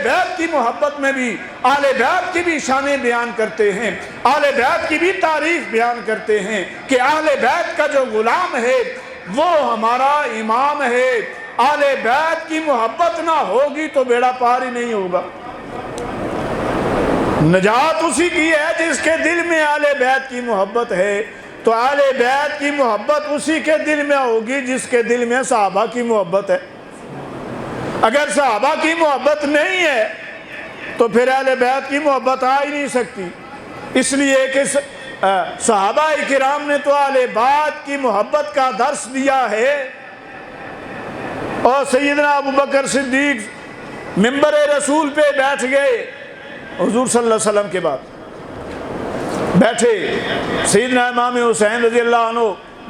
بیت کی محبت میں بھی اہل بیت کی بھی شانیں بیان کرتے ہیں، اہل بیت کی بھی تعریف بیان کرتے ہیں کہ اہل بیت کا جو غلام ہے وہ ہمارا امام ہے۔ اہل بیت کی محبت نہ ہوگی تو بیڑا پار ہی نہیں ہوگا۔ نجات اسی کی ہے جس کے دل میں اہل بیت کی محبت ہے، تو اہل بیت کی محبت اسی کے دل میں ہوگی جس کے دل میں صحابہ کی محبت ہے۔ اگر صحابہ کی محبت نہیں ہے تو پھر اہل بیت کی محبت آ ہی نہیں سکتی۔ اس لیے کہ صحابہ کرام نے تو اہل بیت کی محبت کا درس دیا ہے، اور سیدنا ابو بکر صدیق منبر رسول پہ بیٹھ گئے حضور صلی اللہ علیہ وسلم کے بعد، بیٹھے سیدنا امام حسین رضی اللہ عنہ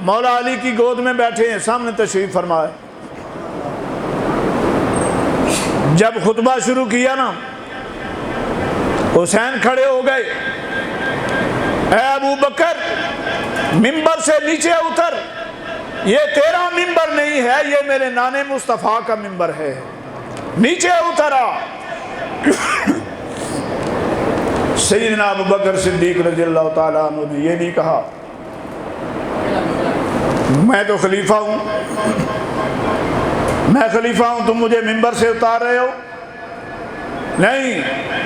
مولا علی کی گود میں بیٹھے ہیں، سامنے تشریف فرمائے۔ جب خطبہ شروع کیا نا، حسین کھڑے ہو گئے، اے ابو بکر منبر سے نیچے اتر، یہ تیرا منبر نہیں ہے، یہ میرے نانے مصطفیٰ کا منبر ہے، نیچے اترا۔ سیدنا ابو بکر صدیق رضی اللہ تعالیٰ عنہ نے یہ نہیں کہا میں تو خلیفہ ہوں، میں خلیفہ ہوں، تم مجھے منبر سے اتار رہے ہو، نہیں،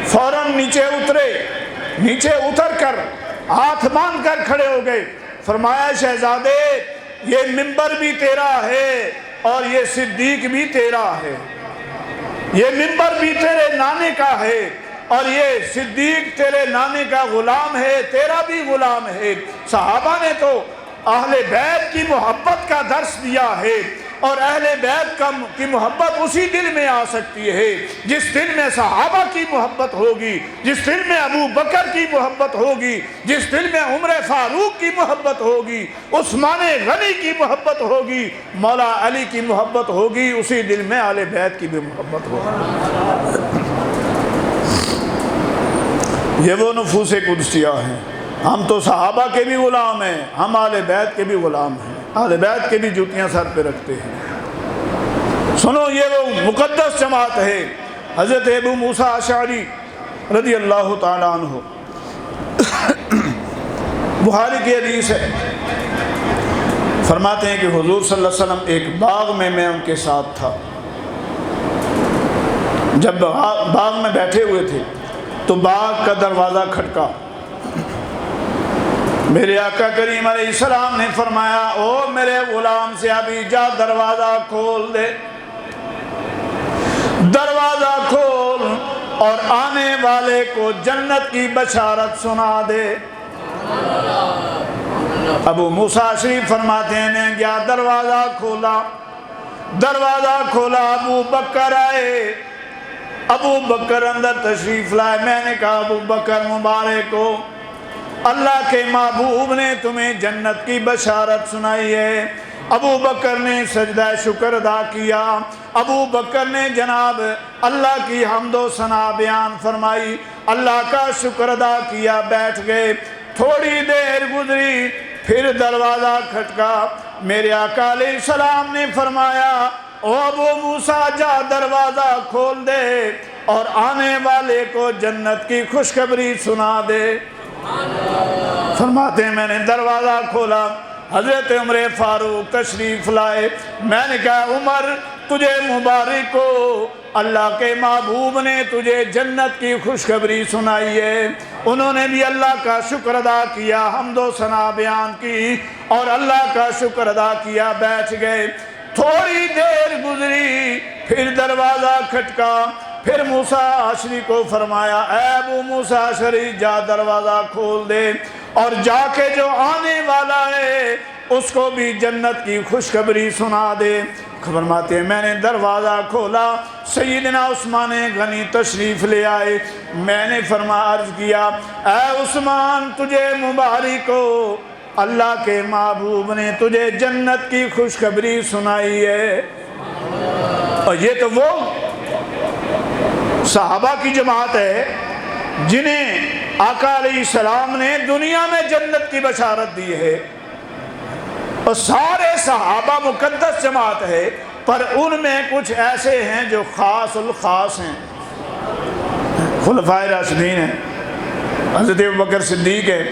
فوراً نیچے اترے، نیچے اتر کر ہاتھ باندھ کر کھڑے ہو گئے، فرمایا شہزادے یہ منبر بھی تیرا ہے اور یہ صدیق بھی تیرا ہے، یہ منبر بھی تیرے نانے کا ہے اور یہ صدیق تیرے نانے کا غلام ہے، تیرا بھی غلام ہے۔ صحابہ نے تو اہل بیت کی محبت کا درس دیا ہے، اور اہل بیت کی محبت اسی دل میں آ سکتی ہے جس دل میں صحابہ کی محبت ہوگی، جس دل میں ابو بکر کی محبت ہوگی، جس دل میں عمر فاروق کی محبت ہوگی، عثمان غنی کی محبت ہوگی، مولا علی کی محبت ہوگی، اسی دل میں اہل بیت کی بھی محبت ہوگی۔ یہ وہ نفوس قدسیہ ہیں۔ ہم تو صحابہ کے بھی غلام ہیں، ہم اہل بیت کے بھی غلام ہیں، اہل بیت کے بھی جوتیاں سر پہ رکھتے ہیں۔ سنو یہ وہ مقدس جماعت ہے۔ حضرت ابو موسیٰ اشعری رضی اللہ تعالیٰ عنہ، بخاری کی حدیث ہے، فرماتے ہیں کہ حضور صلی اللہ علیہ وسلم ایک باغ میں ان کے ساتھ تھا۔ جب باغ میں بیٹھے ہوئے تھے تو باغ کا دروازہ کھٹکا، میرے آقا کریم علیہ السلام نے فرمایا او میرے غلام سے ابھی جا دروازہ کھول دے، دروازہ کھول اور آنے والے کو جنت کی بشارت سنا دے۔ ابو موسیٰ شریف فرماتے ہیں میں گیا دروازہ کھولا، دروازہ کھولا، ابو بکر آئے، ابو بکر اندر تشریف لائے۔ میں نے کہا ابو بکر مبارک ہو، اللہ کے محبوب نے تمہیں جنت کی بشارت سنائی ہے۔ ابو بکر نے سجدہ شکر ادا کیا، ابو بکر نے جناب اللہ کی حمد و ثنا بیان فرمائی، اللہ کا شکر ادا کیا، بیٹھ گئے۔ تھوڑی دیر گزری، پھر دروازہ کھٹکا، میرے آقا علیہ السلام نے فرمایا او ابو موسیٰ جا دروازہ کھول دے اور آنے والے کو جنت کی خوشخبری سنا دے۔ فرماتے ہیں میں نے دروازہ کھولا، حضرت عمر فاروق تشریف لائے۔ میں نے کہا عمر تجھے مبارک ہو، اللہ کے محبوب نے تجھے جنت کی خوشخبری سنائی ہے۔ انہوں نے بھی اللہ کا شکر ادا کیا، حمد و ثنا بیان کی اور اللہ کا شکر ادا کیا، بیٹھ گئے۔ تھوڑی دیر گزری، پھر دروازہ کھٹکا، پھر موسیٰ اشعری کو فرمایا اے ابو موسیٰ اشعری جا دروازہ کھول دے اور جا کے جو آنے والا ہے اس کو بھی جنت کی خوشخبری سنا دے۔ فرماتے ہیں میں نے دروازہ کھولا، سیدنا عثمان غنی تشریف لے آئے۔ میں نے عرض کیا اے عثمان تجھے مبارک ہو، اللہ کے محبوب نے تجھے جنت کی خوشخبری سنائی ہے۔ اور یہ تو وہ صحابہ کی جماعت ہے جنہیں آقا علیہ السلام نے دنیا میں جنت کی بشارت دی ہے، اور سارے صحابہ مقدس جماعت ہے، پر ان میں کچھ ایسے ہیں جو خاص الخاص ہیں۔ خلفائے راشدین ہیں، حضرت ابوبکر صدیق ہے،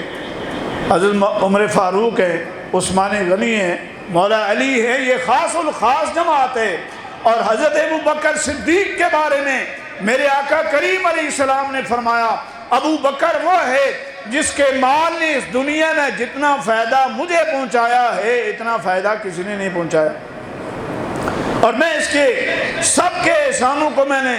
حضرت عمر فاروق ہے، عثمان غنی ہے، مولا علی ہے، یہ خاص الخاص جماعت ہے۔ اور حضرت ابوبکر صدیق کے بارے میں میرے آقا کریم علیہ السلام نے فرمایا ابو بکر وہ ہے جس کے مال نے اس دنیا میں جتنا فائدہ مجھے پہنچایا ہے اتنا فائدہ کسی نے نہیں پہنچایا، اور میں اس کے سب کے احسانوں کو میں نے